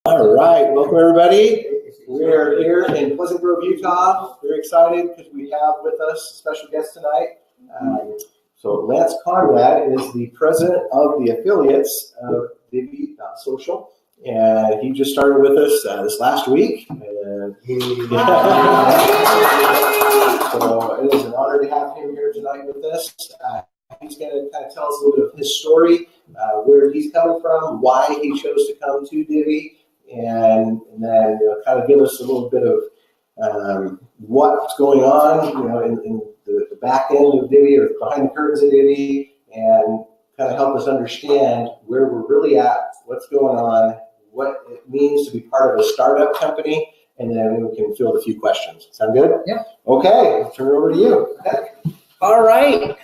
All right, welcome everybody. We're here in Pleasant Grove, Utah. Very excited because we have with us a special guest tonight. So Lance Conrad is the president of the affiliates of Divvee Social, and he just started with us this last week. And so it is an honor to have him here tonight with us. He's going to kind of tell us a little bit of his story, where he's coming from, why he chose to come to Divvee, and then kind of give us a little bit of what's going on, in the back end of Divvee or behind the curtains of Divvee, and kind of help us understand where we're really at, what's going on, what it means to be part of a startup company, and then we can field a few questions. Sound good? Yeah. Okay, I'll turn it over to you. Okay. All right.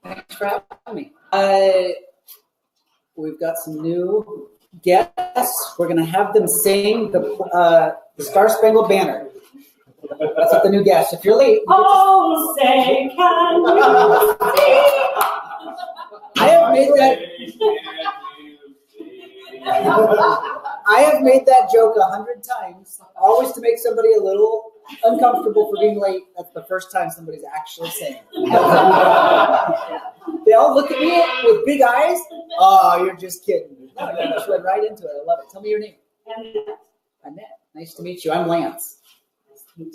Thanks for having me. We've got some new guests. We're going to have them sing the Star Spangled Banner. That's what the new guests. If you're late, oh, say can you see? I have made that joke 100 times, always to make somebody a little uncomfortable for being late. That's the first time somebody's actually saying it. They all look at me with big eyes. Oh, you're just kidding. No, you just went right into it. I love it. Tell me your name. Annette. Nice to meet you. I'm Lance.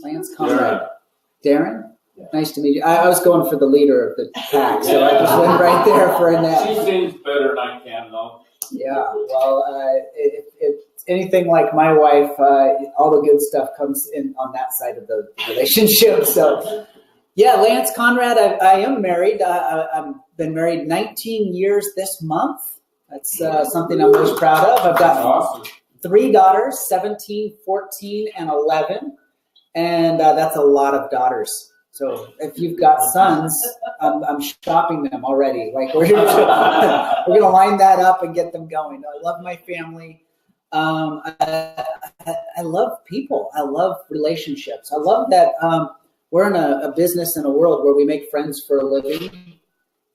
Lance Conrad. Darren? Yeah. Nice to meet you. I was going for the leader of the pack, so I just went right there for Annette. She sings better than I can, though. Yeah, well, if it's anything like my wife, all the good stuff comes in on that side of the relationship. So, yeah, Lance Conrad, I am married. I've been married 19 years this month. That's something I'm most proud of. I've got 3 daughters, 17, 14, and 11. And that's a lot of daughters. So if you've got sons, I'm shopping them already. Like we're going to line that up and get them going. I love my family. I love people. I love relationships. I love that we're in a business and a world where we make friends for a living,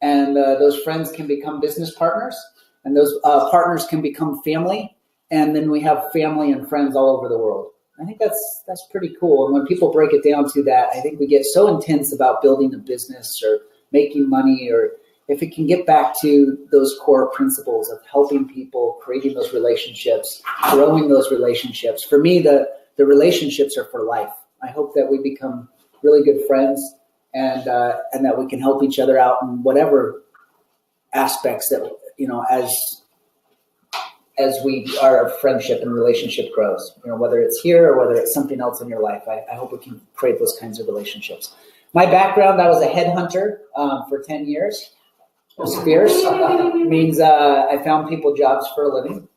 and those friends can become business partners, and those partners can become family, and then we have family and friends all over the world. I think that's pretty cool. And when people break it down to that, I think we get so intense about building a business or making money, or if it can get back to those core principles of helping people, creating those relationships, growing those relationships. For me, the relationships are for life. I hope that we become really good friends and that we can help each other out in whatever aspects that, as our friendship and relationship grows, whether it's here or whether it's something else in your life. I hope we can create those kinds of relationships. My background, I was a headhunter for 10 years. It was fierce. Means I found people jobs for a living.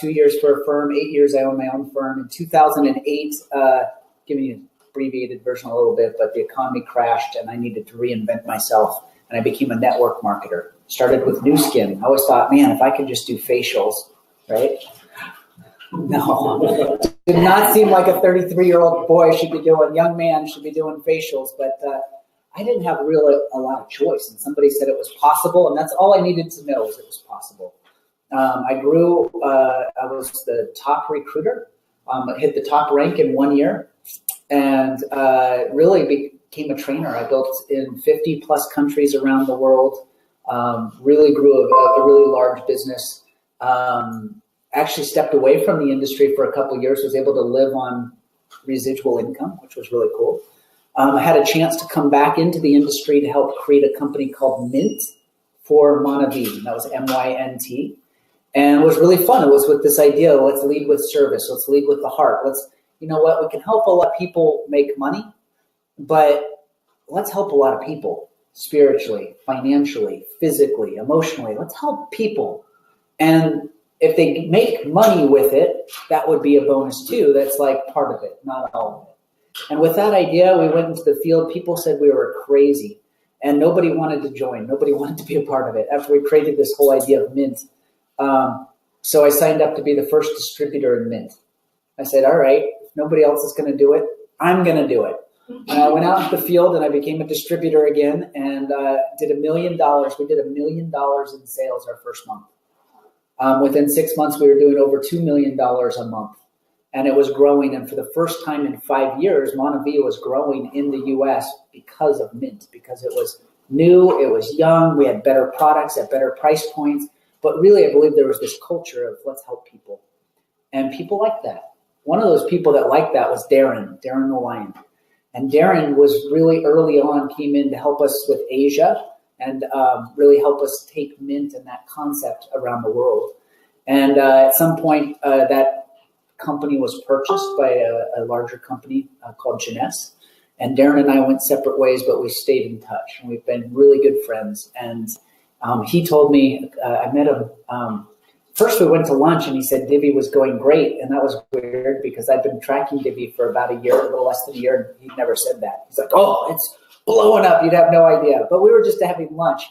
2 years for a firm, 8 years I owned my own firm. In 2008, giving you an abbreviated version a little bit, but the economy crashed and I needed to reinvent myself, and I became a network marketer. Started with Nu Skin. I always thought, man, if I could just do facials, right? No, did not seem like a 33-year-old boy should be doing, young man should be doing facials, but I didn't have a lot of choice. And somebody said it was possible, and that's all I needed to know was it was possible. I grew, I was the top recruiter, hit the top rank in 1 year, and really became a trainer. I built in 50 plus countries around the world. Really grew a really large business. Actually stepped away from the industry for a couple of years, was able to live on residual income, which was really cool. I had a chance to come back into the industry to help create a company called Mint for Monavie. That was MYNT. And it was really fun. It was with this idea, let's lead with service. Let's lead with the heart. We can help a lot of people make money, but let's help a lot of people. Spiritually, financially, physically, emotionally. Let's help people. And if they make money with it, that would be a bonus too. That's like part of it, not all of it. And with that idea, we went into the field. People said we were crazy and nobody wanted to join. Nobody wanted to be a part of it after we created this whole idea of Mint. So I signed up to be the first distributor in Mint. I said, all right, if nobody else is going to do it, I'm going to do it. And I went out into the field and I became a distributor again and did $1 million. We did $1 million in sales our first month. Within 6 months, we were doing over $2 million a month. And it was growing. And for the first time in 5 years, Montevilla was growing in the U.S. because of Mint, because it was new, it was young, we had better products at better price points. But really, I believe there was this culture of let's help people. And people like that. One of those people that liked that was Darren the Lion. And Darren was really early on, came in to help us with Asia and really help us take Mint and that concept around the world. And at some point, that company was purchased by a larger company called Jeunesse. And Darren and I went separate ways, but we stayed in touch. And we've been really good friends. And he told me, I met him. First, we went to lunch, and he said Divvee was going great. And that was weird because I've been tracking Divvee for about a year, a little less than a year, and he'd never said that. He's like, oh, it's blowing up. You'd have no idea. But we were just having lunch.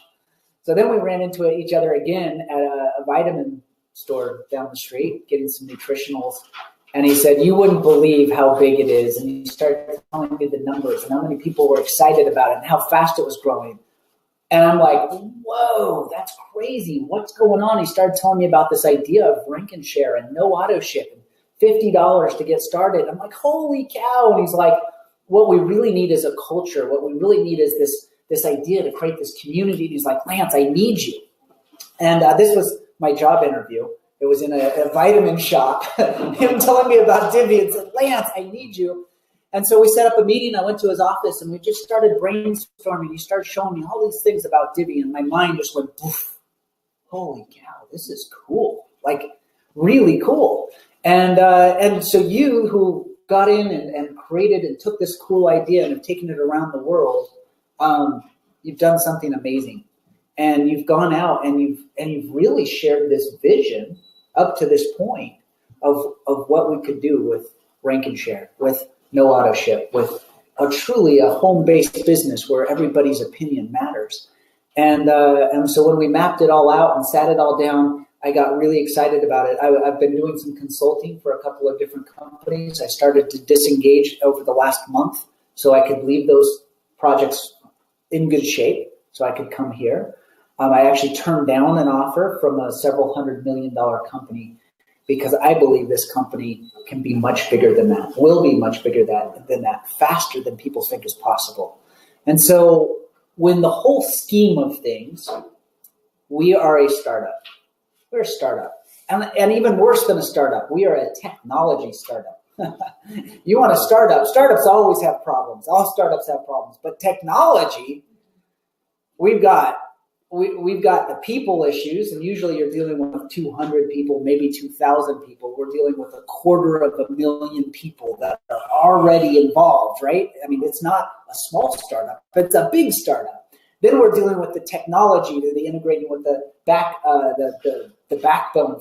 So then we ran into each other again at a vitamin store down the street, getting some nutritionals. And he said, you wouldn't believe how big it is. And he started telling me the numbers and how many people were excited about it and how fast it was growing. And I'm like, whoa, that's crazy. What's going on? He started telling me about this idea of rank and share and no auto ship and $50 to get started. I'm like, holy cow. And he's like, what we really need is a culture. What we really need is this idea to create this community. And he's like, Lance, I need you. And this was my job interview. It was in a vitamin shop. Him telling me about Divvee and said, Lance, I need you. And so we set up a meeting. I went to his office and we just started brainstorming. He started showing me all these things about Divvee, and my mind just went, poof. Holy cow, this is cool. Like, really cool. And so you who got in and created and took this cool idea and have taken it around the world, you've done something amazing. And you've gone out and you've really shared this vision up to this point of what we could do with rank and share, with no auto ship, with truly a home-based business where everybody's opinion matters. And so when we mapped it all out and sat it all down, I got really excited about it. I've been doing some consulting for a couple of different companies. I started to disengage over the last month so I could leave those projects in good shape so I could come here. I actually turned down an offer from a several $100 million company because I believe this company can be much bigger than that, will be much bigger than that, faster than people think is possible. And so when the whole scheme of things, we are a startup. We're a startup. And even worse than a startup, we are a technology startup. You want a startup? Startups always have problems. All startups have problems. But technology, we've got the people issues, and usually you're dealing with 200 people, maybe 2,000 people. We're dealing with 250,000 people that are already involved, right? I mean, it's not a small startup, but it's a big startup. Then we're dealing with the technology, the integrating with the backbone,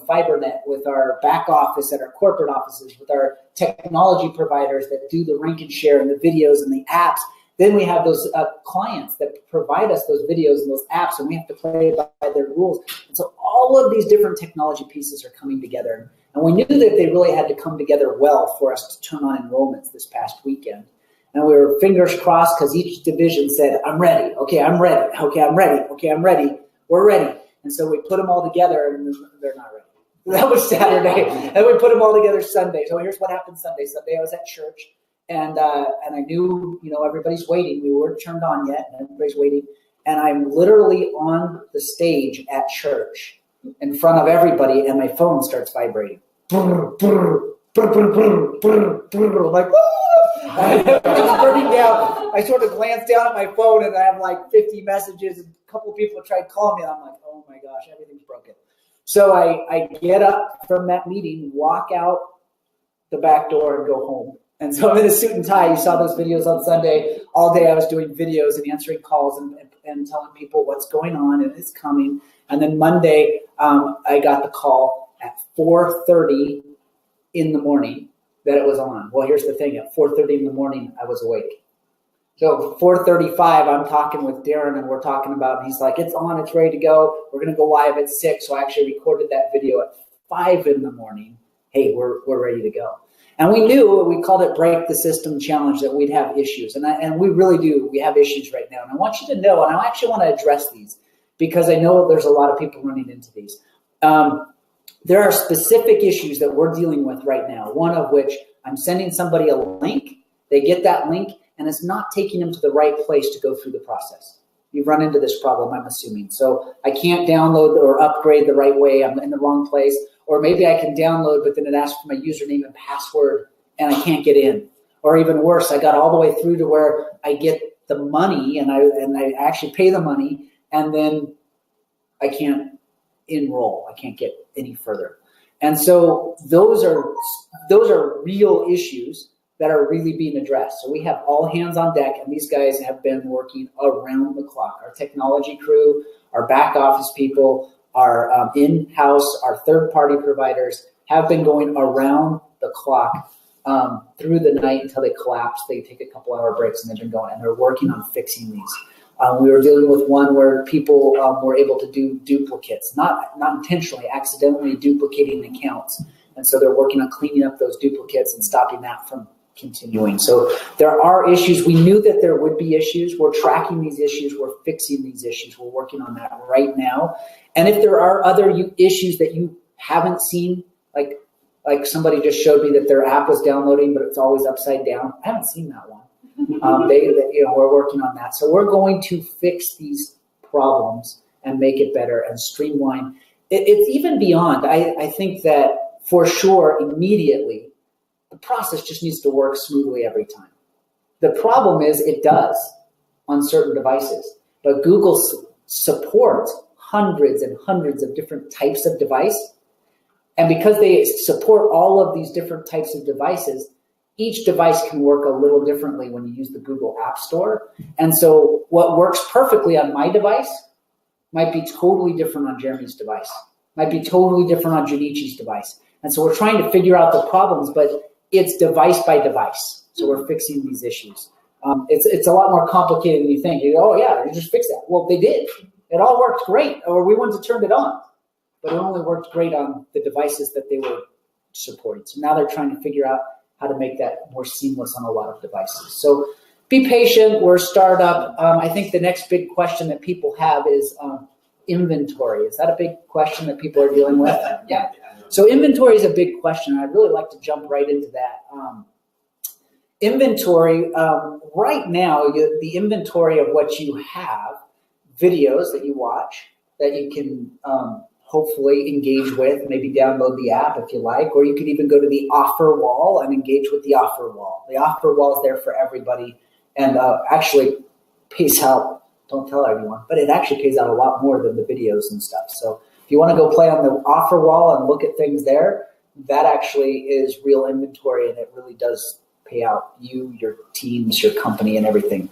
fiber net, with our back office at our corporate offices, with our technology providers that do the rank and share and the videos and the apps. Then we have those clients that provide us those videos and those apps, and we have to play by their rules. And so all of these different technology pieces are coming together. And we knew that they really had to come together well for us to turn on enrollments this past weekend. And we were fingers crossed because each division said, I'm ready. Okay, I'm ready. Okay, I'm ready. Okay, I'm ready. We're ready. And so we put them all together, and they're not ready. That was Saturday. And we put them all together Sunday. So here's what happened Sunday. Sunday I was at church. And I knew, everybody's waiting. We weren't turned on yet, and everybody's waiting. And I'm literally on the stage at church in front of everybody, and my phone starts vibrating. Brr, brr, brr, brr, brr, brr, brr. I'm like, woo! It's burning down. I sort of glance down at my phone, and I have like 50 messages, and a couple people tried calling me, and I'm like, oh my gosh, everything's broken. So I get up from that meeting, walk out the back door, and go home. And so I'm in a suit and tie. You saw those videos on Sunday. All day I was doing videos and answering calls and telling people what's going on and it's coming. And then Monday, I got the call at 4:30 in the morning that it was on. Well, here's the thing. At 4:30 in the morning, I was awake. So 4:35, I'm talking with Darren, and we're talking about, and he's like, it's on, it's ready to go. We're going to go live at 6. So I actually recorded that video at 5 in the morning. Hey, we're ready to go. And we knew, we called it Break the System Challenge, that we'd have issues. And we really do. We have issues right now. And I want you to know, and I actually want to address these because I know there's a lot of people running into these. there are specific issues that we're dealing with right now, one of which I'm sending somebody a link, they get that link, and it's not taking them to the right place to go through the process. You've run into this problem, I'm assuming. So I can't download or upgrade the right way, I'm in the wrong place, or maybe I can download, but then it asks for my username and password, and I can't get in. Or even worse, I got all the way through to where I get the money, and I actually pay the money, and then I can't enroll. I can't get any further. And so those are real issues that are really being addressed. So we have all hands on deck, and these guys have been working around the clock. Our technology crew, our back office people, our in-house, our third-party providers have been going around the clock through the night until they collapse. They take a couple hour breaks, and they've been going, and they're working on fixing these. We were dealing with one where people were able to do duplicates, not intentionally, accidentally duplicating accounts. And so they're working on cleaning up those duplicates and stopping that from continuing. So there are issues. We knew that there would be issues. We're tracking these issues. We're fixing these issues. We're working on that right now. And if there are other issues that you haven't seen, like somebody just showed me that their app was downloading, but it's always upside down. I haven't seen that one. We're working on that. So we're going to fix these problems and make it better and streamline. It's even beyond. I think that for sure, immediately, the process just needs to work smoothly every time. The problem is it does on certain devices, but Google supports hundreds and hundreds of different types of device. And because they support all of these different types of devices, each device can work a little differently when you use the Google App Store. And so what works perfectly on my device might be totally different on Jeremy's device, might be totally different on Junichi's device. And so we're trying to figure out the problems, but it's device by device. So we're fixing these issues. It's a lot more complicated than you think. You go, oh yeah, you just fix that. Well, they did. It all worked great, or we went to turn it on. But it only worked great on the devices that they were supporting. So now they're trying to figure out how to make that more seamless on a lot of devices. So be patient. We're a startup. I think the next big question that people have is inventory. Is that a big question that people are dealing with? Yeah. So inventory is a big question. I'd really like to jump right into that. Inventory, right now, the inventory of what you have, videos that you watch, that you can hopefully engage with, maybe download the app if you like, or you could even go to the offer wall and engage with the offer wall. The offer wall is there for everybody and actually pays out, don't tell everyone, but it actually pays out a lot more than the videos and stuff. So if you want to go play on the offer wall and look at things there, that actually is real inventory, and it really does pay out you, your teams, your company, and everything.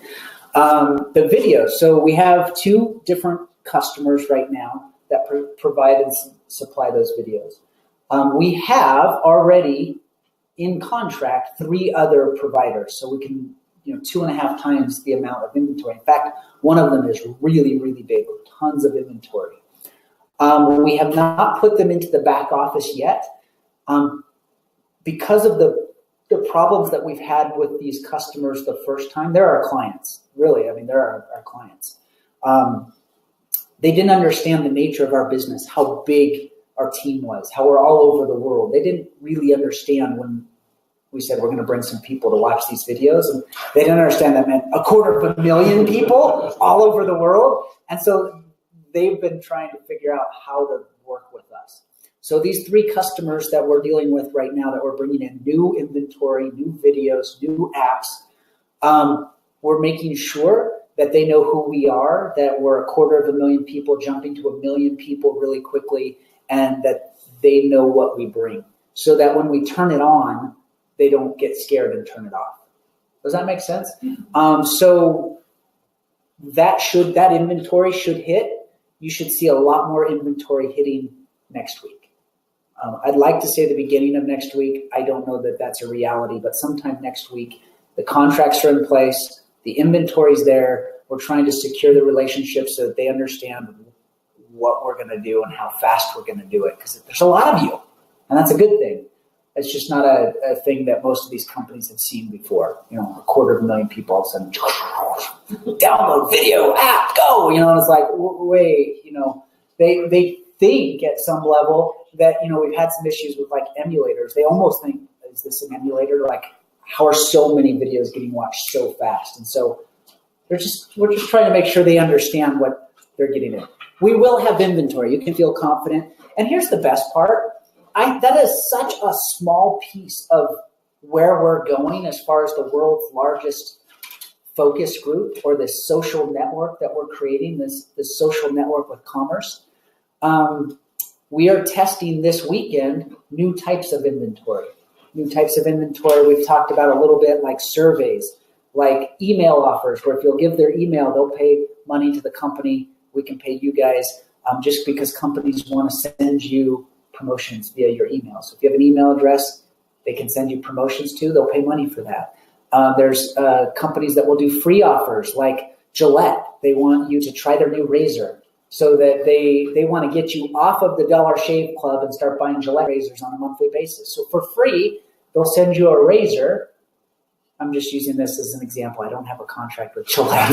The videos. So we have two different customers right now that provide and supply those videos. We have already in contract 3 other providers, so we can 2.5 times the amount of inventory. In fact, one of them is really, really big with tons of inventory. We have not put them into the back office yet because of the problems that we've had with these customers the first time. They're our clients, really. I mean, they're our clients. They didn't understand the nature of our business, how big our team was, how we're all over the world. They didn't really understand when we said we're going to bring some people to watch these videos, and they didn't understand that meant 250,000 people all over the world. And so they've been trying to figure out how to work with us. So these 3 customers that we're dealing with right now, that we're bringing in new inventory, new videos, new apps, we're making sure that they know who we are, that we're 250,000 people jumping to 1 million people really quickly, and that they know what we bring, so that when we turn it on, they don't get scared and turn it off. Does that make sense? So that inventory should hit. You should see a lot more inventory hitting next week. I'd like to say the beginning of next week. I don't know that that's a reality, but sometime next week. The contracts are in place. The inventory's there. We're trying to secure the relationship so that they understand what we're going to do and how fast we're going to do it, because there's a lot of you, and that's a good thing. It's just not a thing that most of these companies have seen before. 250,000 people all of a sudden, download video, app, go. And it's like, wait, they think at some level that, we've had some issues with like emulators. They almost think, is this an emulator? Like, how are so many videos getting watched so fast? And so we're just trying to make sure they understand what they're getting in. We will have inventory. You can feel confident. And here's the best part. That is such a small piece of where we're going as far as the world's largest focus group, or this social network that we're creating, this social network with commerce. We are testing this weekend new types of inventory. New types of inventory we've talked about a little bit, like surveys, like email offers, where if you'll give their email, they'll pay money to the company. We can pay you guys just because companies want to send you promotions via your email. So if you have an email address they can send you promotions to, they'll pay money for that. There's companies that will do free offers, like Gillette. They want you to try their new razor, so that they want to get you off of the Dollar Shave Club and start buying Gillette razors on a monthly basis. So for free, they'll send you a razor. I'm just using this as an example. I don't have a contract with Gillette.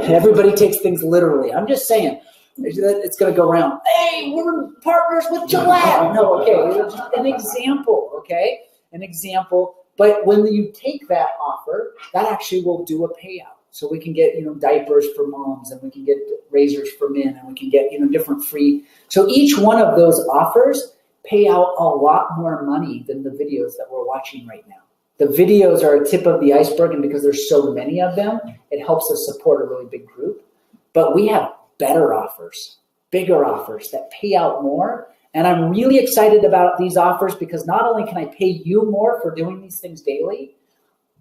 Everybody takes things literally. I'm just saying, it's going to go around. Hey, we're partners with Gillette. No, okay, it's just an example, okay? An example. But when you take that offer, that actually will do a payout. So we can get, diapers for moms, and we can get razors for men, and we can get, different free. So each one of those offers pay out a lot more money than the videos that we're watching right now. The videos are a tip of the iceberg, and because there's so many of them, it helps us support a really big group. But we have better offers, bigger offers that pay out more. And I'm really excited about these offers because not only can I pay you more for doing these things daily,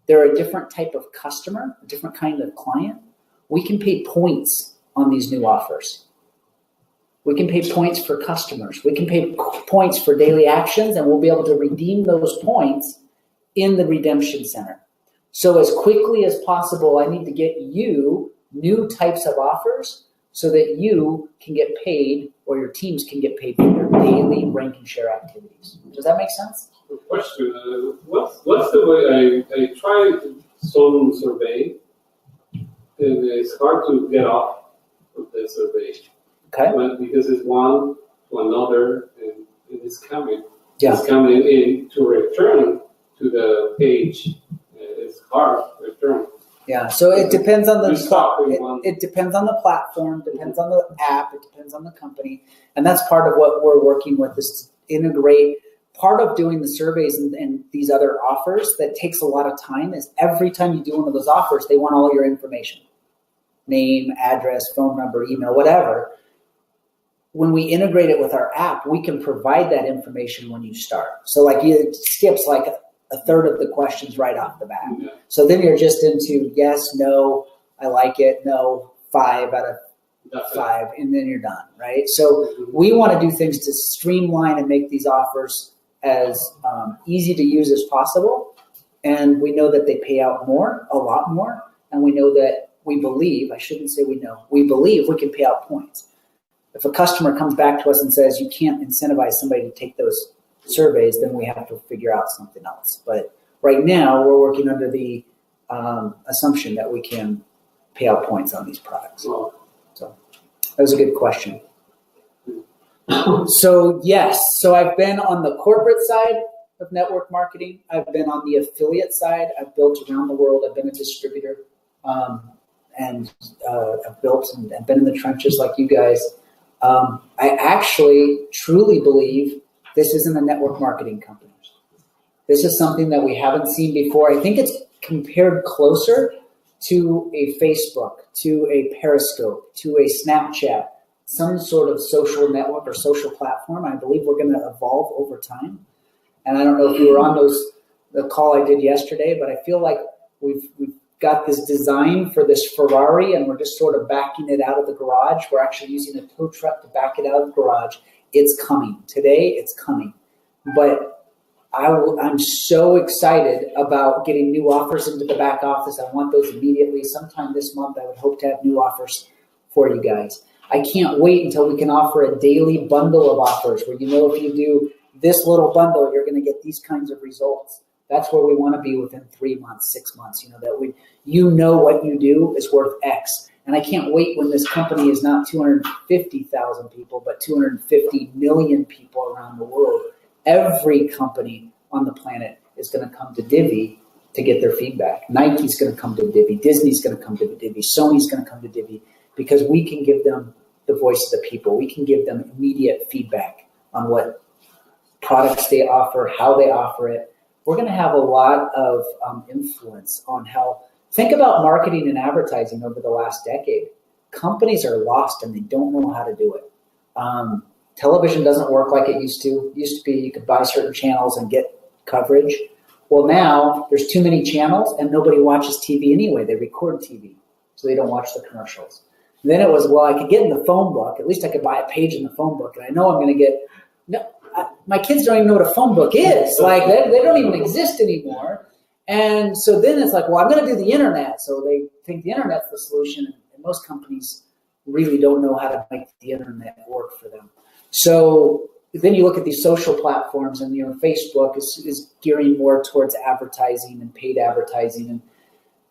they're a different type of customer, a different kind of client. We can pay points on these new offers. We can pay points for customers. We can pay points for daily actions, and we'll be able to redeem those points in the redemption center. So as quickly as possible, I need to get you new types of offers so that you can get paid, or your teams can get paid for your daily rank and share activities. Does that make sense? Question, what's the way I tried some survey, and it's hard to get off of the survey. Okay. But because it's one to another, and it's coming. Yeah. It's coming in to return to the page. It's hard to return. Yeah, so it depends on the it depends on the platform, depends on the app, it depends on the company, and that's part of what we're working with, is to integrate. Part of doing the surveys and these other offers that takes a lot of time is every time you do one of those offers, they want all your information, name, address, phone number, email, whatever. When we integrate it with our app, we can provide that information when you start. So like it skips like a third of the questions right off the bat. Yeah. So then you're just into yes, no, I like it, no, 5 out of 5, and then you're done, right? So we want to do things to streamline and make these offers as easy to use as possible. And we know that they pay out more, a lot more. And we know that we believe we can pay out points. If a customer comes back to us and says, you can't incentivize somebody to take those surveys, then we have to figure out something else. But right now we're working under the assumption that we can pay out points on these products. So that was a good question. So yes, so I've been on the corporate side of network marketing. I've been on the affiliate side. I've built around the world. I've been a distributor, and I've built and been in the trenches like you guys. I actually truly believe this isn't a network marketing company. This is something that we haven't seen before. I think it's compared closer to a Facebook, to a Periscope, to a Snapchat, some sort of social network or social platform. I believe we're going to evolve over time. And I don't know if you were on the call I did yesterday, but I feel like we've got this design for this Ferrari, and we're just sort of backing it out of the garage. We're actually using a tow truck to back it out of the garage. It's coming. Today, it's coming. But I'm so excited about getting new offers into the back office. I want those immediately. Sometime this month, I would hope to have new offers for you guys. I can't wait until we can offer a daily bundle of offers where if you do this little bundle, you're going to get these kinds of results. That's where we want to be within 3 months, 6 months, that what you do is worth X. And I can't wait when this company is not 250,000 people, but 250 million people around the world. Every company on the planet is going to come to Divvee to get their feedback. Nike's going to come to Divvee. Disney's going to come to Divvee. Sony's going to come to Divvee because we can give them the voice of the people. We can give them immediate feedback on what products they offer, how they offer it. We're going to have a lot of influence on how. Think about marketing and advertising over the last decade. Companies are lost and they don't know how to do it. Television doesn't work like it used to. It used to be you could buy certain channels and get coverage. Well, now there's too many channels and nobody watches TV anyway. They record TV, so they don't watch the commercials. And then it was, well, I could get in the phone book. At least I could buy a page in the phone book, and I know I'm going to get. No, my kids don't even know what a phone book is. Like they don't even exist anymore. And so then it's like, well, I'm going to do the internet. So they think the internet's the solution, and most companies really don't know how to make the internet work for them. So then you look at these social platforms, and Facebook is gearing more towards advertising and paid advertising, and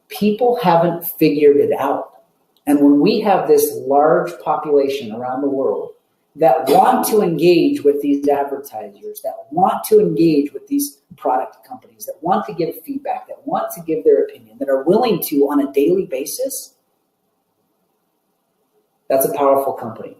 people haven't figured it out. And when we have this large population around the world that want to engage with these advertisers, that want to engage with these product companies, that want to give feedback, that want to give their opinion, that are willing to on a daily basis, that's a powerful company.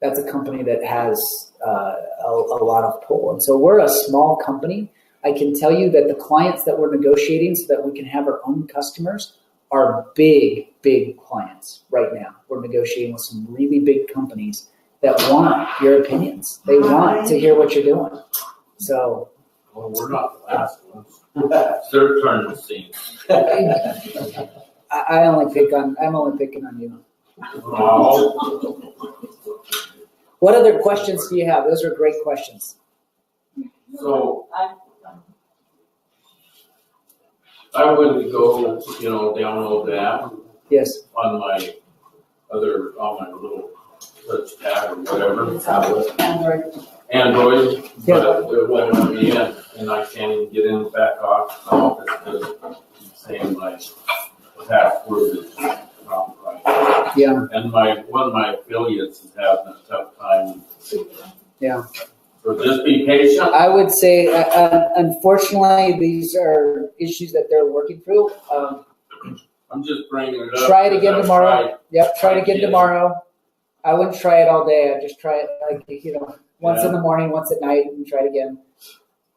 That's a company that has a lot of pull. And so we're a small company. I can tell you that the clients that we're negotiating so that we can have our own customers are big, big clients right now. We're negotiating with some really big companies that want your opinions. They want to hear what you're doing. So, Well, we're not the last ones. It's their turn to sing. I'm only picking on you. Oh. What other questions do you have? Those are great questions. So I would go, download the app Yes. on my little touch pad or whatever. Android, but it won't let me in, and I can't even get in back off the office because it's saying my password is not right. Yeah. And one of my affiliates is having a tough time. Yeah. So just be patient. I would say, unfortunately, these are issues that they're working through. I'm just bringing it up. Try it again tomorrow. Tried. Yep, try it again tomorrow. I wouldn't try it all day. I'd just try it once in the morning, once at night, and try it again.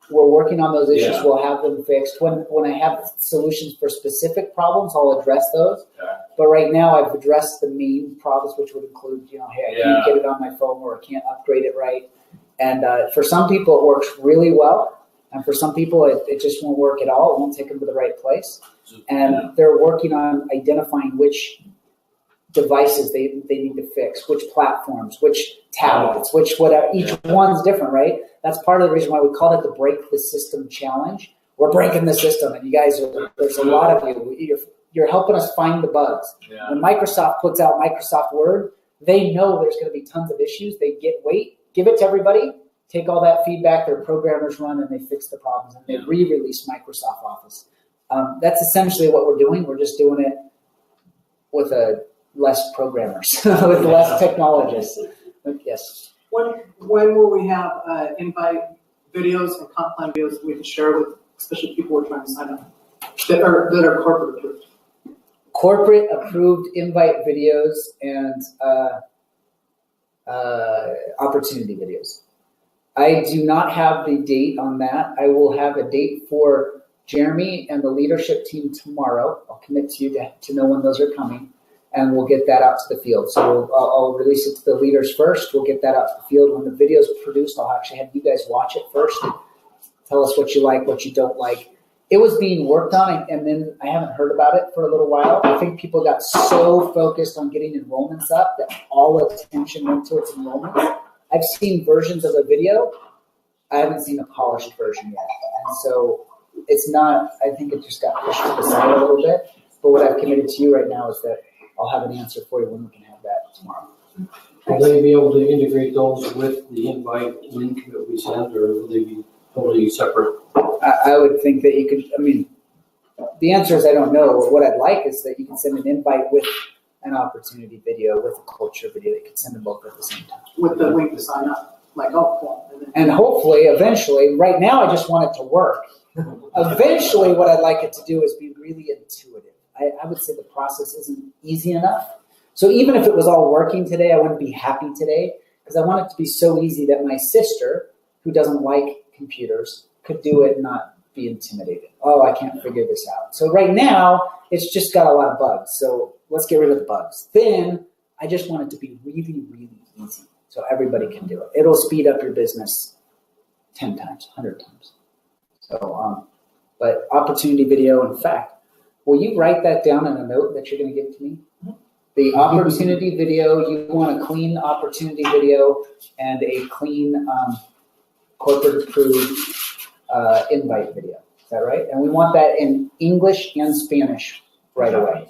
We're working on those issues. Yeah. We'll have them fixed. When I have solutions for specific problems, I'll address those. Okay. But right now, I've addressed the main problems, which would include, hey, I can't get it on my phone, or I can't upgrade it right. And for some people, it works really well. And for some people, it just won't work at all. It won't take them to the right place. And they're working on identifying which devices they need to fix, which platforms, which tablets, which whatever. Each one's different, right? That's part of the reason why we call it the Break the System Challenge. We're breaking the system, and you guys, there's a lot of you. You're helping us find the bugs. Yeah. When Microsoft puts out Microsoft Word, they know there's going to be tons of issues. They give it to everybody, take all that feedback their programmers run, and they fix the problems, and they re-release Microsoft Office. That's essentially what we're doing. We're just doing it with less programmers, with less technologists. Yes. When will we have invite videos and comp plan videos that we can share with, especially people who are trying to sign up that are corporate approved? Corporate approved invite videos and opportunity videos. I do not have the date on that. I will have a date for Jeremy and the leadership team tomorrow. I'll commit to you to know when those are coming, and we'll get that out to the field. So I'll release it to the leaders first. We'll get that out to the field. When the video's produced, I'll actually have you guys watch it first. Tell us what you like, what you don't like. It was being worked on, and then I haven't heard about it for a little while. I think people got so focused on getting enrollments up that all attention went towards enrollment. I've seen versions of a video. I haven't seen a polished version yet. And so it's not, I think it just got pushed to the side a little bit. But what I've committed to you right now is that I'll have an answer for you when we can have that tomorrow. Will they be able to integrate those with the invite link that we send, or will they be totally separate? I would think that you could, the answer is I don't know. What I'd like is that you can send an invite with an opportunity video with a culture video. They could send them both at the same time. With the link to sign up. Like, oh, cool. And hopefully, eventually, right now I just want it to work. Eventually, what I'd like it to do is be really intuitive. I would say the process isn't easy enough. So even if it was all working today, I wouldn't be happy today because I want it to be so easy that my sister, who doesn't like computers, could do it and not be intimidated. Oh, I can't figure this out. So right now, it's just got a lot of bugs. So let's get rid of the bugs. Then I just want it to be really, really easy so everybody can do it. It'll speed up your business 10 times, 100 times. So, but opportunity video, in fact, will you write that down in a note that you're going to give to me? The opportunity video, you want a clean opportunity video and a clean corporate approved invite video. Is that right? And we want that in English and Spanish right away.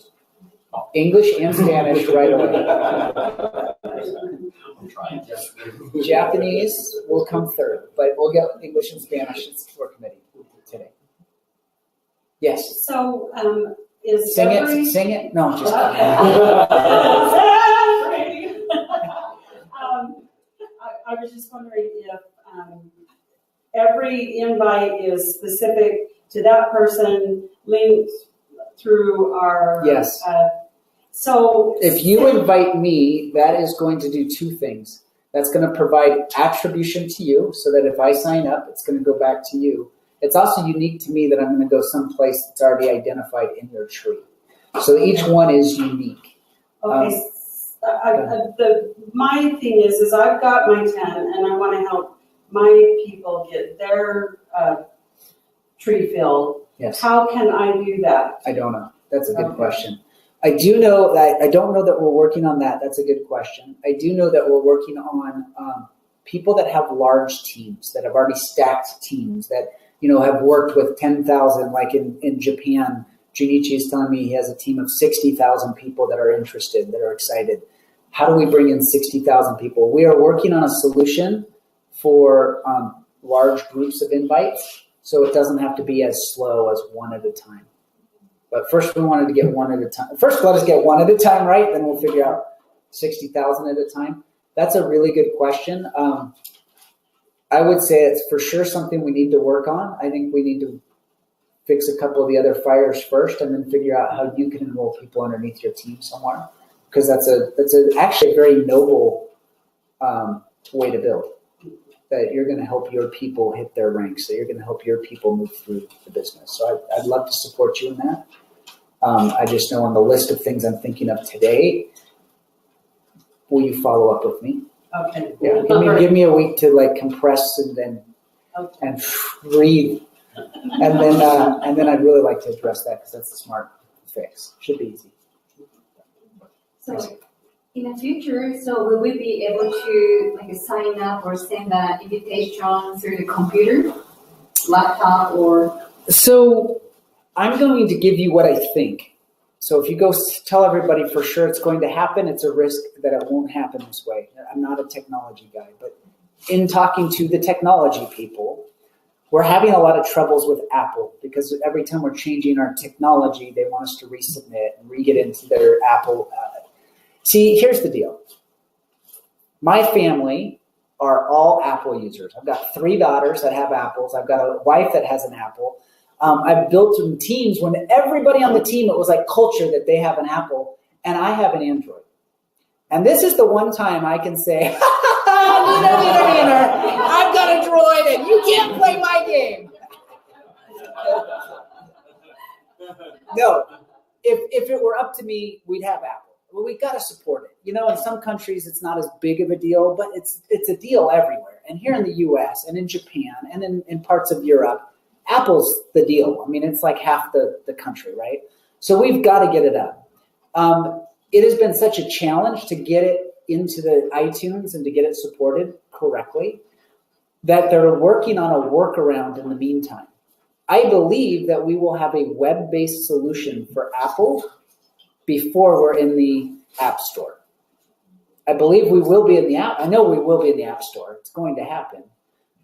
English and Spanish right away. Japanese will come third, but we'll get English and Spanish for committee today. Yes. So, is Sing every... it, sing it. No, just I was just wondering if every invite is specific to that person, linked through our... Yes. So if you invite me, that is going to do two things. That's going to provide attribution to you so that if I sign up, it's going to go back to you. It's also unique to me that I'm going to go someplace that's already identified in your tree. So each one is unique. Okay. My thing is I've got my 10 and I want to help my people get their tree filled. Yes. How can I do that? I don't know. That's a good question. I do know that I don't know that we're working on that. That's a good question. I do know that we're working on people that have large teams, that have already stacked teams, that have worked with 10,000, like in Japan. Junichi is telling me he has a team of 60,000 people that are interested, that are excited. How do we bring in 60,000 people? We are working on a solution for large groups of invites, so it doesn't have to be as slow as one at a time. But first we wanted to get one at a time. First, let us get one at a time, right? Then we'll figure out 60,000 at a time. That's a really good question. I would say it's for sure something we need to work on. I think we need to fix a couple of the other fires first and then figure out how you can enroll people underneath your team somewhere. Because that's actually a very noble way to build. That you're going to help your people hit their ranks, that you're going to help your people move through the business. So I'd love to support you in that. I just know on the list of things I'm thinking of today, will you follow up with me? Okay. Yeah, give me a week to compress and then and breathe, and then I'd really like to address that because that's a smart fix. Should be easy. So in the future, will we be able to sign up or send an invitation through the computer, laptop, or? So I'm going to give you what I think. So if you go tell everybody for sure it's going to happen, it's a risk that it won't happen this way. I'm not a technology guy, but in talking to the technology people, we're having a lot of troubles with Apple because every time we're changing our technology, they want us to resubmit and re-get into their Apple. See, here's the deal. My family are all Apple users. I've got 3 daughters that have Apples. I've got a wife that has an Apple. I've built some teams when everybody on the team, it was like culture that they have an Apple and I have an Android. And this is the one time I can say, I've got a Droid and you can't play my game. No, if it were up to me, we'd have Apple. Well, we got to support it. In some countries, it's not as big of a deal, but it's a deal everywhere. And here in the U.S. and in Japan and in parts of Europe, Apple's the deal. I mean, it's like half the country, right? So we've got to get it up. It has been such a challenge to get it into the iTunes and to get it supported correctly that they're working on a workaround in the meantime. I believe that we will have a web-based solution for Apple before we're in the App Store. I believe we will be in the app. I know we will be in the App Store. It's going to happen.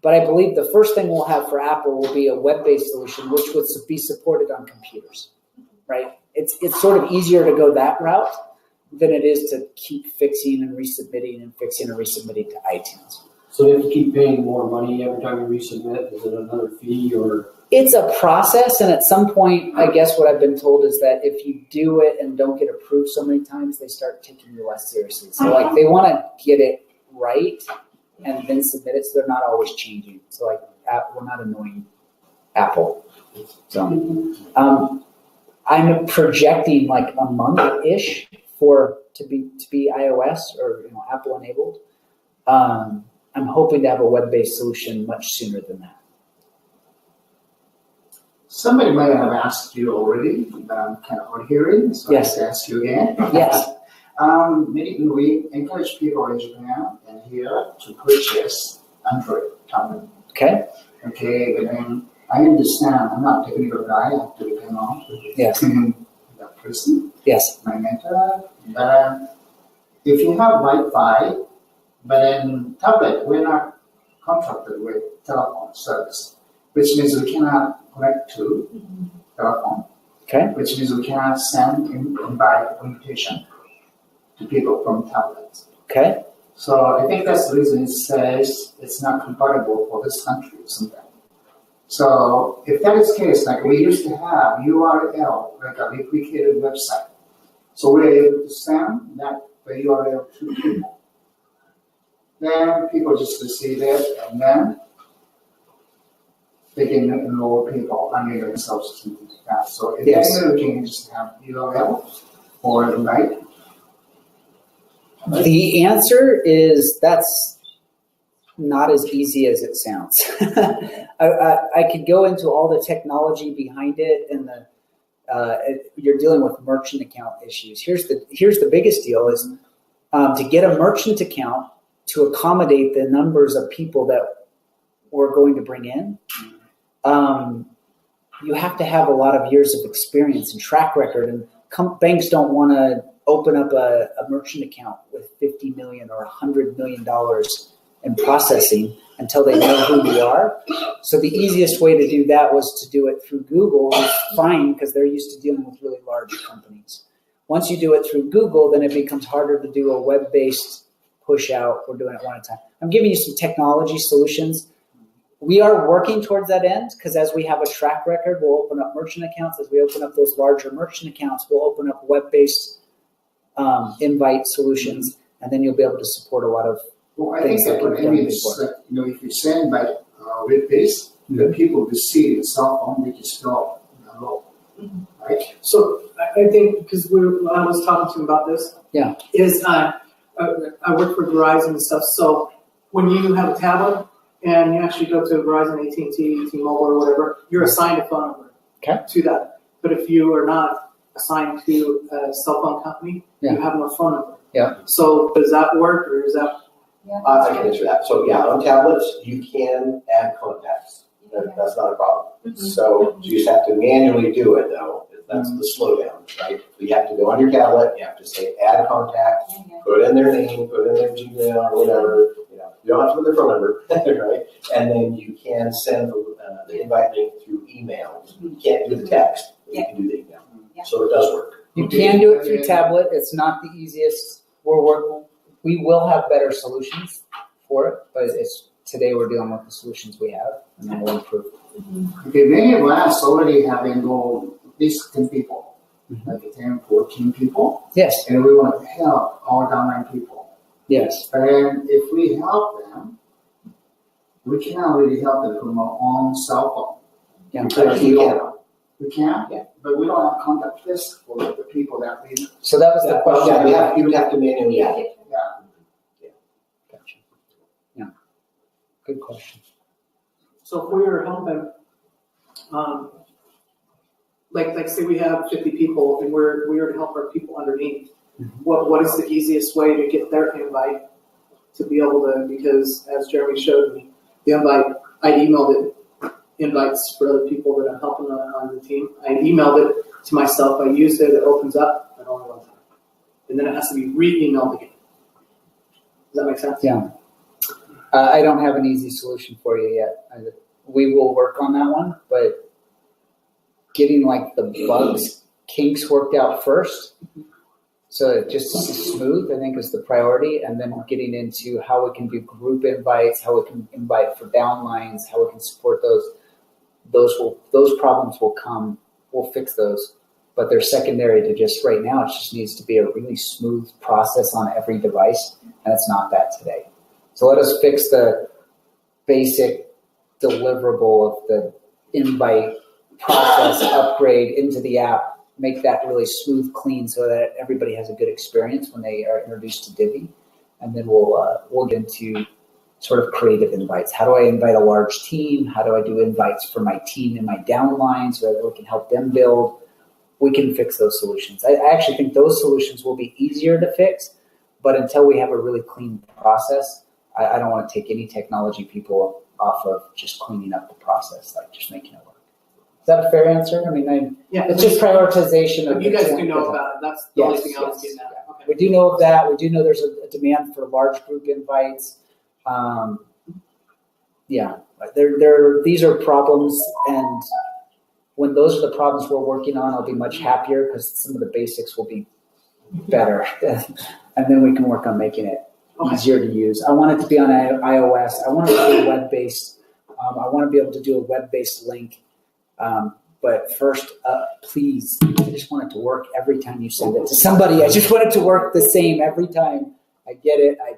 But I believe the first thing we'll have for Apple will be a web-based solution, which would be supported on computers, right? It's sort of easier to go that route. than it is to keep fixing and resubmitting and fixing and resubmitting to iTunes. So you have to keep paying more money every time you resubmit? Is it another fee or? It's a process, and at some point, I guess what I've been told is that if you do it and don't get approved so many times, they start taking you less seriously. So like they want to get it right and then submit it, so they're not always changing. So like we're not annoying Apple. So I'm projecting like a month-ish to be iOS or Apple enabled. I'm hoping to have a web-based solution much sooner than that. Somebody might have asked you already, but I'm kind of hard hearing, so Yes. I'll ask you again. Yes. We encourage people in Japan and here to purchase Android tablet. Okay. Okay, but then I understand I'm not a technical guy. I have to depend on Yes. that person, Yes. my mentor. But if you have Wi-Fi, but then tablet, we're not contracted with telephone service, which means we cannot connect to telephone. Okay. Which means we cannot send invite invitation to people from tablets. Okay. So I think that's the reason it says it's not compatible for this country or something. So if that is the case, like we used to have URL, like a replicated website. So we're able to send that the URL to people. Then people just receive it, and then they can enroll people and themselves to that. So if Yes. we can just have URL or invite. The answer is that's not as easy as it sounds. I could go into all the technology behind it, and you're dealing with merchant account issues. Here's the biggest deal is to get a merchant account to accommodate the numbers of people that we're going to bring in. You have to have a lot of years of experience and track record, and banks don't want to open up a merchant account with $50 million or $100 million in processing until they know who you are. So the easiest way to do that was to do it through Google. It's fine because they're used to dealing with really large companies. Once you do it through Google, then it becomes harder to do a web-based push out. We're doing it one at a time. I'm giving you some technology solutions. We are working towards that end because as we have a track record, we'll open up merchant accounts. As we open up those larger merchant accounts, we'll open up web-based invite solutions, and then you'll be able to support a lot of Well, I things think that that we've what done I mean is before. that, if you send by web-based, the people will see the cell phone, they just go low, right? So I think because when I was talking to him about this, Yeah. is I work for Verizon and stuff. So when you have a tablet and you actually go to Verizon, AT&T, T-Mobile, or whatever, you're assigned a phone number to that. But if you are not assigned to a cell phone company, you have no phone number. Yeah. So does that work, or is that? I can answer that. So yeah, on tablets, you can add contacts. That's not a problem. So you just have to manually do it though. That's the slowdown, right? You have to go on your tablet, you have to say add contact, put in their name, put in their Gmail or whatever. You don't have to put their phone number, right? And then you can send the invite link through email. You can't do the text, but you can do the email. So it does work. You can do it through tablet. It's not the easiest. We will have better solutions for it, but today we're dealing with the solutions we have, and then we'll improve. Okay, many of us already have enrolled at least 10 people, like 10, 14 people, Yes. and we want to help our downline people. Yes. And if we help them, we cannot really help them from our own cell phone. Yeah. Because we can, Yeah. but we don't have contact list for the people that we. So that was the question. You would have to manually add it. Gotcha. Yeah. Good question. So if we were helping, like say we have 50 people and we were to help our people underneath, what is the easiest way to get their invite to be able to, because as Jeremy showed me, the invite, I emailed it, invites for other people that are helping on the team. I emailed it to myself, I used it, it opens up, but only one time. And then it has to be re-emailed again. Does that make sense? Yeah. I don't have an easy solution for you yet. We will work on that one, but getting like the bugs kinks worked out first, So just smooth, I think, is the priority, and then getting into how we can do group invites, how we can invite for downlines, how we can support those. Those problems will come. We'll fix those, but they're secondary to just right now. It just needs to be a really smooth process on every device, and it's not that today. So let us fix the basic deliverable of the invite process upgrade into the app. Make that really smooth, clean, so that everybody has a good experience when they are introduced to Divvee. And then we'll get into sort of creative invites. How do I invite a large team? How do I do invites for my team and my downline so that we can help them build? We can fix those solutions. I actually think those solutions will be easier to fix, but until we have a really clean process, I don't want to take any technology people off of just cleaning up the process, like just making it work. Is that a fair answer? I mean, it's just prioritization of. You guys do know about it. That's the only thing I was getting at. Yeah. Okay. We do know of that. We do know there's a demand for large group invites. These are problems, and when those are the problems we're working on, I'll be much happier because some of the basics will be better, and then we can work on making it easier to use. I want it to be on iOS. I want it to be web-based. I want to be able to do a web-based link. But first, please, I just want it to work every time you send it to somebody. I just want it to work the same every time I get it. I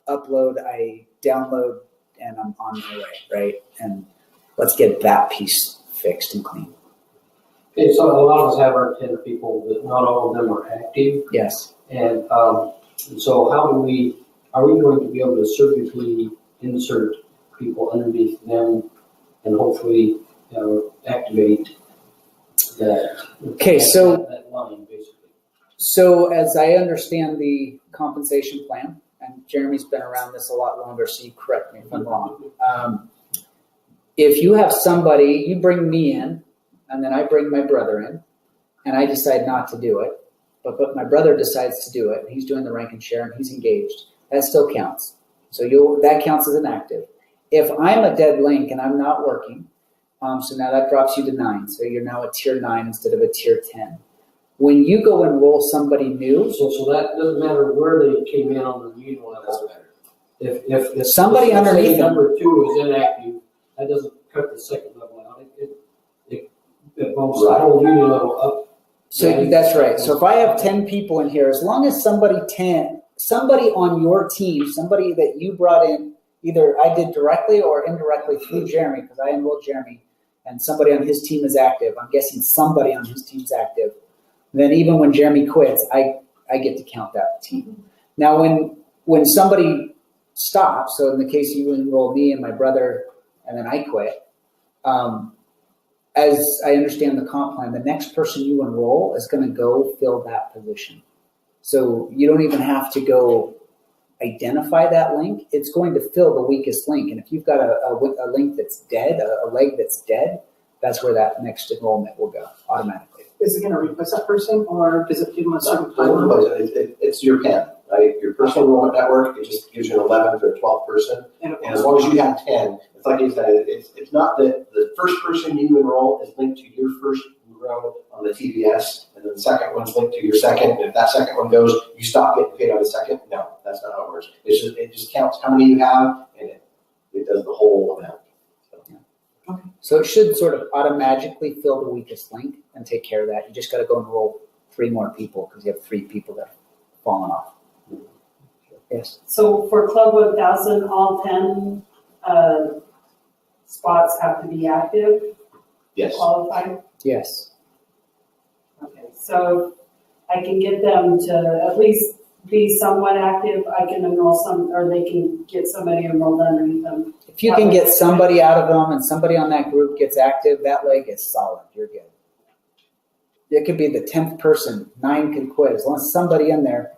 upload, I download, and I'm on my way, right? And let's get that piece fixed and clean. Okay, so a lot of us have our 10 people, but not all of them are active. Yes. And so are we going to be able to surgically insert people underneath them and hopefully activate that? Okay, so that line basically. So as I understand the compensation plan, and Jeremy's been around this a lot longer, so you correct me if I'm wrong. If you have somebody, you bring me in, and then I bring my brother in, and I decide not to do it, but my brother decides to do it, and he's doing the rank and share, and he's engaged, that still counts. So that counts as an active. If I'm a dead link and I'm not working, so now that drops you to 9. So you're now a tier 9 instead of a tier 10. When you go enroll somebody new, so that doesn't matter where they came in on the meeting level. Doesn't matter. If somebody underneath them, number 2 is inactive, that doesn't cut the second level out. It bumps the whole union level up. So that's right. So if I have 10 people in here, as long as somebody on your team, somebody that you brought in, either I did directly or indirectly through Jeremy, because I enrolled Jeremy, and somebody on his team is active. I'm guessing somebody on his team is active. Then even when Jeremy quits, I get to count that team. Now, when somebody stops, so in the case you enroll me and my brother, and then I quit, as I understand the comp plan, the next person you enroll is going to go fill that position. So you don't even have to go identify that link. It's going to fill the weakest link. And if you've got a link that's dead, a leg that's dead, that's where that next enrollment will go automatically. Is it going to replace that person, or does it give them a certain time? It's your PAN, right? Your personal enrollment network, it just gives you an 11th or 12th person. And as long as you have 10, it's like you said, it's not that the first person you enroll is linked to your first row on the TBS, and then the second one's linked to your second. And if that second one goes, you stop getting paid on the second. No, that's not how it works. It just counts how many you have, and it does the whole amount. Okay. So it should sort of automatically fill the weakest link and take care of that. You just got to go enroll 3 more people because you have 3 people that have fallen off. Yes. So for Club 1000, all 10 spots have to be active? Yes. Qualified? Yes. Okay, so I can get them to at least be somewhat active. I can enroll some, or they can get somebody enrolled underneath them. If you can get somebody out of them and somebody on that group gets active, that leg is solid. You're good. It could be the 10th person. 9 can quit. As long as somebody in there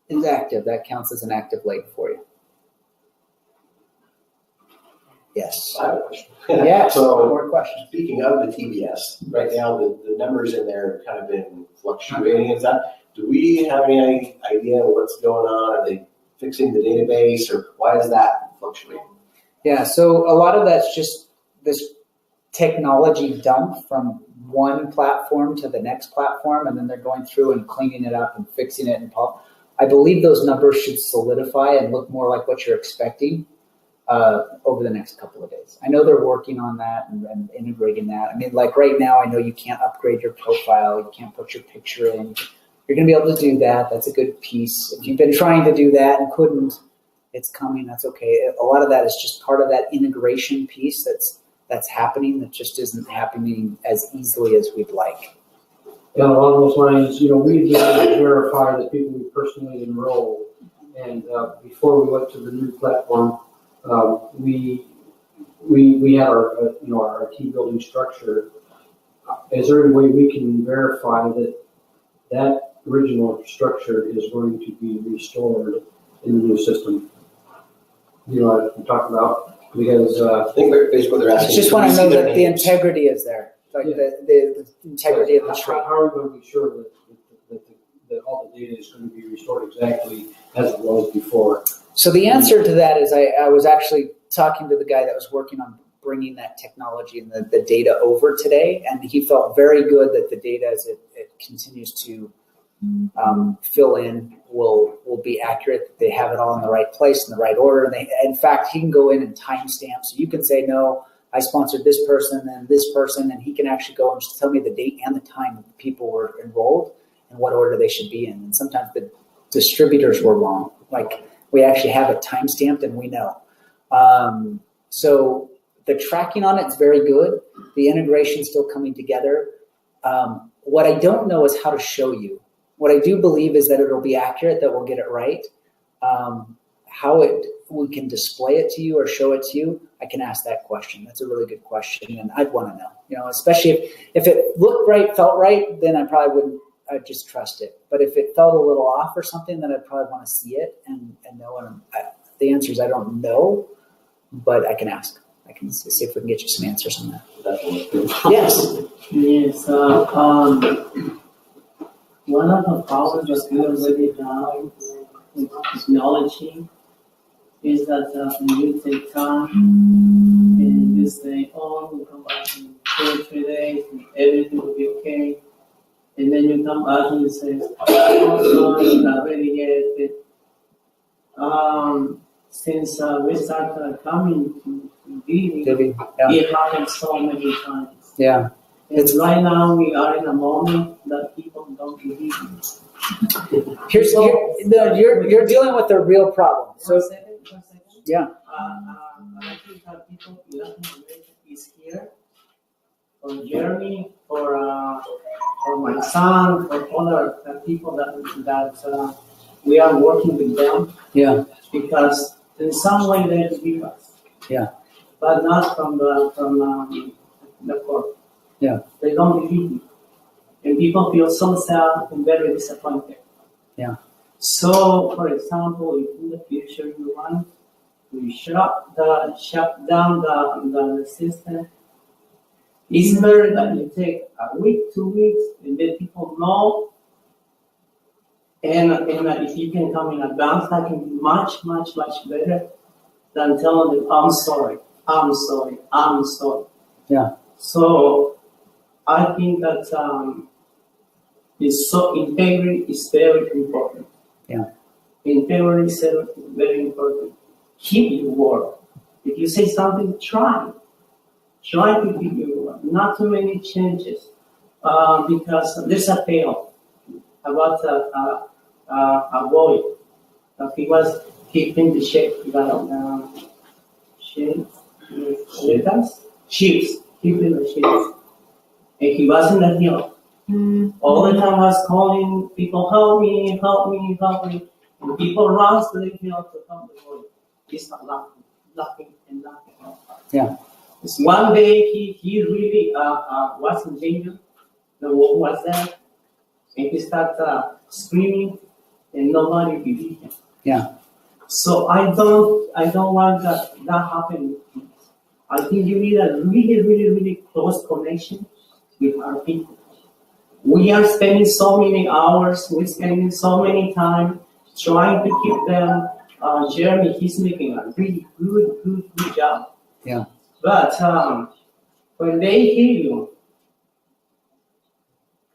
is active, that counts as an active leg for you. Yes. I have a question. Yes. So, more questions. Speaking of the TBS, right now the numbers in there have kind of been fluctuating. Do we have any idea what's going on? Are they fixing the database, or why is that fluctuating? Yeah, so a lot of that's just this technology dump from one platform to the next platform, and then they're going through and cleaning it up and fixing it. And I believe those numbers should solidify and look more like what you're expecting over the next couple of days. I know they're working on that and integrating that. I mean, like right now, I know you can't upgrade your profile. You can't put your picture in. You're going to be able to do that. That's a good piece. If you've been trying to do that and couldn't, it's coming. That's okay. A lot of that is just part of that integration piece that's happening that just isn't happening as easily as we'd like. And along those lines, we did verify the people we personally enrolled. And before we went to the new platform, we had our team building structure. Is there any way we can verify that original structure is going to be restored in the new system? You know what I'm talking about? Because I think basically they're asking. I just want to know that the integrity is there, like the integrity of the tree. How are we going to be sure that all the data is going to be restored exactly as it was before? So the answer to that is I was actually talking to the guy that was working on bringing that technology and the data over today, and he felt very good that the data as it continues to fill in will be accurate, that they have it all in the right place, in the right order. And in fact, he can go in and timestamp. So you can say, no, I sponsored this person and this person, and he can actually go and just tell me the date and the time that the people were enrolled and what order they should be in. And sometimes the distributors were wrong. Like, we actually have it timestamped and we know. So the tracking on it is very good. The integration is still coming together. What I don't know is how to show you. What I do believe is that it'll be accurate, that we'll get it right. How we can display it to you or show it to you, I can ask that question. That's a really good question, and I'd want to know. Especially if it looked right, felt right, then I probably wouldn't. I'd just trust it. But if it felt a little off or something, then I'd probably want to see it and know. And the answer is I don't know, but I can ask. I can see if we can get you some answers on that. Yes. Yes. One of the problems that we already have with technology is that when you take time and you say, we'll come back in 2 or 3 days and everything will be okay. And then you come back and you say, sorry, not ready yet. Since we started coming to Divvee, it happened so many times. Yeah. And right now we are in a moment that people don't believe. You're dealing with a real problem. So, One second. yeah. I think that people in Latin America is here for Jeremy, for my son, for other people that we are working with them. Yeah. Because in some way they believe us. Yeah. But not from the court. Yeah. They don't believe me. And people feel so sad and very disappointed. Yeah. So, for example, if in the future you want to shut down the system, it's better that you take a week, 2 weeks, and let people know. And if you can come in advance, that can be much, much, much better than telling them, I'm sorry. Yeah. So I think that integrity is very important. Yeah. Integrity is very important. Keep your word. If you say something, try to keep your word. Not too many changes, because there's a tale about a boy. He was keeping the sheep, keeping the sheep, and he was in the hill. All the time was calling people, help me. And people run to the hill to help the boy. He's not laughing. Yeah. One day he really was in danger. The wolf was there, and he started screaming, and nobody believed him. Yeah. So I don't want that happen. I think you need a really, really, really close connection with our people. We are spending so many hours, we're spending so many time trying to keep them. Jeremy, he's making a really good job. Yeah. But when they hear you,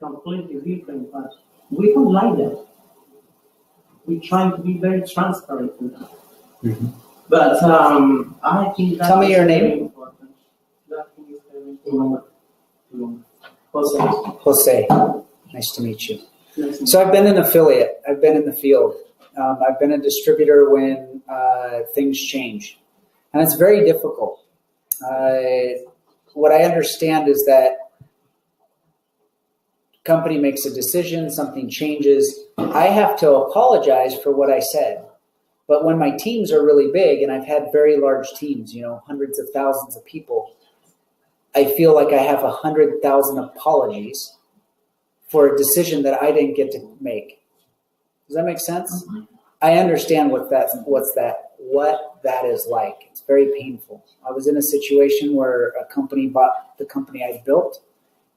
completely different, but we don't like that. We try to be very transparent in that. Mhm. But I think that Tell me is your very name. important. That is very important. Jose. Jose, nice to meet you. Nice. So I've been an affiliate. I've been in the field. I've been a distributor when things change. And it's very difficult. What I understand is that company makes a decision, something changes. I have to apologize for what I said. But when my teams are really big, and I've had very large teams, hundreds of thousands of people, I feel like I have 100,000 apologies for a decision that I didn't get to make. Does that make sense? Mm-hmm. I understand what that is like. It's very painful. I was in a situation where a company bought the company I built,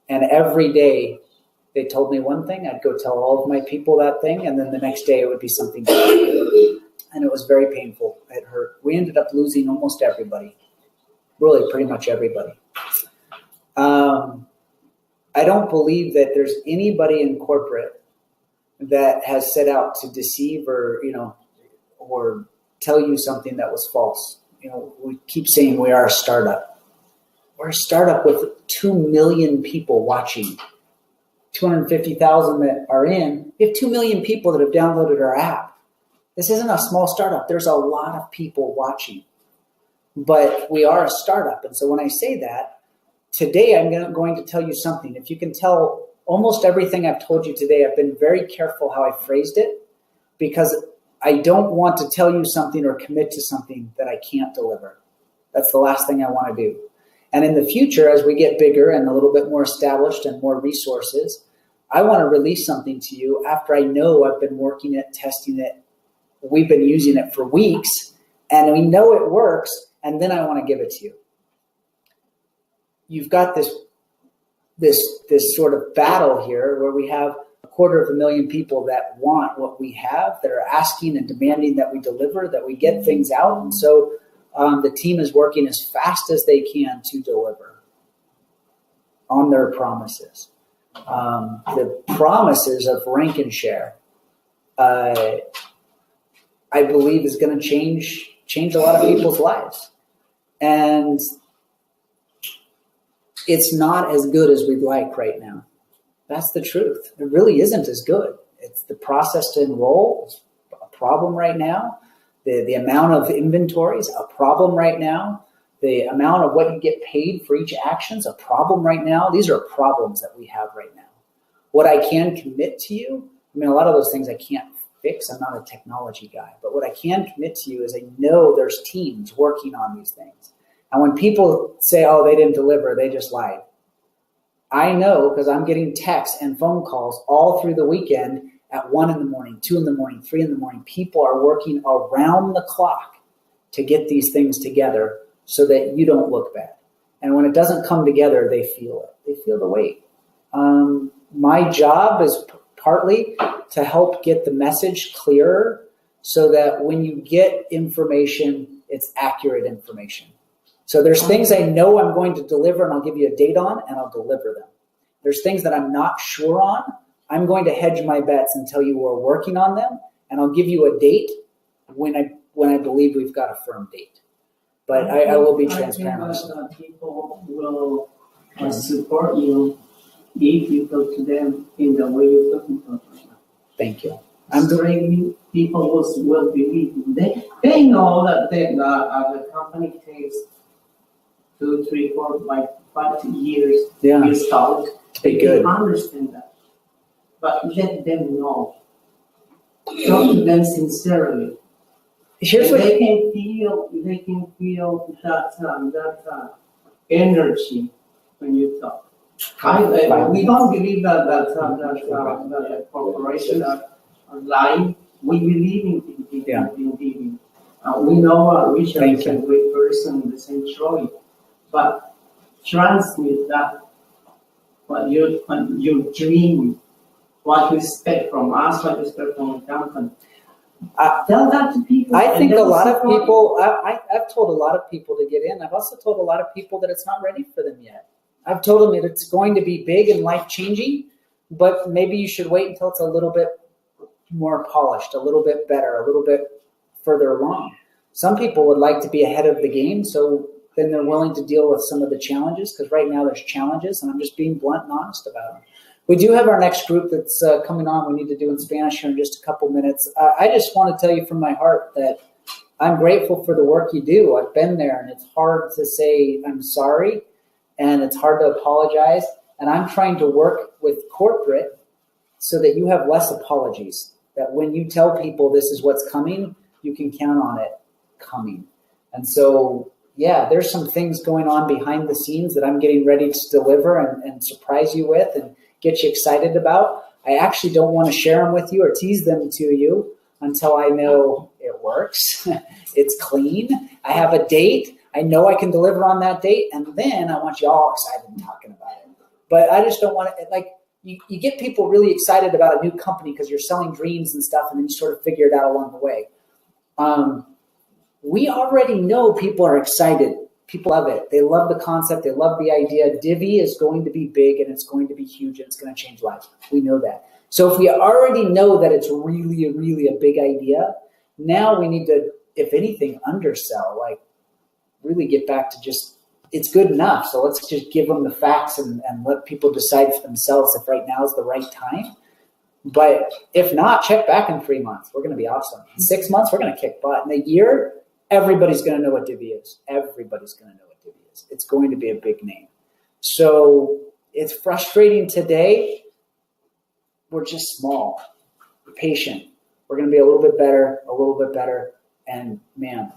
and every day they told me one thing, I'd go tell all of my people that thing, and then the next day it would be something different. And it was very painful. It hurt. We ended up losing almost everybody. Really, pretty much everybody. I don't believe that there's anybody in corporate that has set out to deceive or tell you something that was false. We keep saying we are a startup. We're a startup with 2 million people watching. 250,000 that are in. We have 2 million people that have downloaded our app. This isn't a small startup. There's a lot of people watching. But we are a startup. And so when I say that, today I'm going to tell you something. If you can tell almost everything I've told you today, I've been very careful how I phrased it because I don't want to tell you something or commit to something that I can't deliver. That's the last thing I want to do. And in the future, as we get bigger and a little bit more established and more resources, I want to release something to you after I know I've been working it, testing it. We've been using it for weeks, and we know it works, and then I want to give it to you. You've got this sort of battle here where we have 250,000 people that want what we have, that are asking and demanding that we deliver, that we get things out. And so the team is working as fast as they can to deliver on their promises. The promises of rank and share, I believe, is going to change a lot of people's lives. And it's not as good as we'd like right now. That's the truth. It really isn't as good. It's the process to enroll is a problem right now. The amount of inventory is a problem right now. The amount of what you get paid for each action is a problem right now. These are problems that we have right now. What I can commit to you, a lot of those things I can't fix. I'm not a technology guy. But what I can commit to you is I know there's teams working on these things. And when people say, oh, they didn't deliver, they just lied. I know because I'm getting texts and phone calls all through the weekend at 1 in the morning, 2 in the morning, 3 in the morning. People are working around the clock to get these things together so that you don't look bad. And when it doesn't come together, they feel it. They feel the weight. My job is partly to help get the message clearer so that when you get information, it's accurate information. So there's things I know I'm going to deliver and I'll give you a date on and I'll deliver them. There's things that I'm not sure on. I'm going to hedge my bets and tell you we're working on them and I'll give you a date when I believe we've got a firm date. But I will be transparent. I think that people will support you if you talk to them in the way you're talking to them. Thank you. People will believe you. They know that the company takes 2, 3, 4, 5 years to install it. They can understand that. But let them know. Talk to them sincerely. They can feel that energy when you talk. We don't believe that the corporations are lying. We believe in giving. We know Richard is a great person, the same Troy. But transmit that, what your dream, what you expect from us, what you expect from the company. Tell that to people. I think a lot of people, I've told a lot of people to get in. I've also told a lot of people that it's not ready for them yet. I've told them that it's going to be big and life-changing, but maybe you should wait until it's a little bit more polished, a little bit better, a little bit further along. Some people would like to be ahead of the game, so then they're willing to deal with some of the challenges, because right now there's challenges, and I'm just being blunt and honest about them. We do have our next group that's coming on. We need to do in Spanish here in just a couple minutes. I just want to tell you from my heart that I'm grateful for the work you do. I've been there, and it's hard to say I'm sorry, and it's hard to apologize. And I'm trying to work with corporate so that you have less apologies, that when you tell people this is what's coming, you can count on it coming. And so, yeah, there's some things going on behind the scenes that I'm getting ready to deliver and surprise you with and get you excited about. I actually don't want to share them with you or tease them to you until I know it works. It's clean. I have a date. I know I can deliver on that date. And then I want you all excited and talking about it. But I just don't want to, like, you get people really excited about a new company because you're selling dreams and stuff, and then you sort of figure it out along the way. We already know people are excited. People love it. They love the concept. They love the idea. Divvee is going to be big, and it's going to be huge, and it's going to change lives. We know that. So if we already know that it's really, really a big idea, now we need to, if anything, undersell, like really get back to just, it's good enough. So let's just give them the facts and let people decide for themselves if right now is the right time. But if not, check back in 3 months. We're going to be awesome. In 6 months, we're going to kick butt. In a year, everybody's going to know what Divvee is. Everybody's going to know what Divvee is. It's going to be a big name. So it's frustrating today. We're just small. We're patient. We're going to be a little bit better. And man,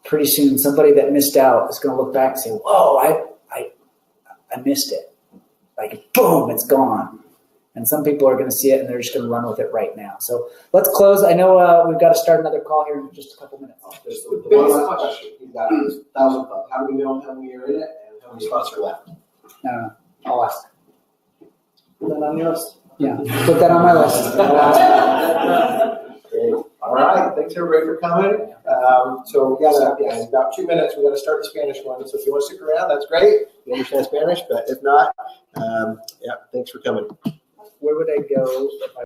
pretty soon somebody that missed out is going to look back and say, whoa, I missed it. Like, boom, it's gone. And some people are going to see it and they're just going to run with it right now. So let's close. I know we've got to start another call here in just a couple minutes. Just one last question. You've got 1,000 Club. How do we know how many are in it and how many spots are left? No, I'll ask. Put that on your list. Yeah, put that on my list. Great. All right. Thanks everybody for coming. So we got in about 2 minutes. We got to start the Spanish one. So if you want to stick around, that's great. You understand Spanish, but if not, yeah, thanks for coming. Where would I go if I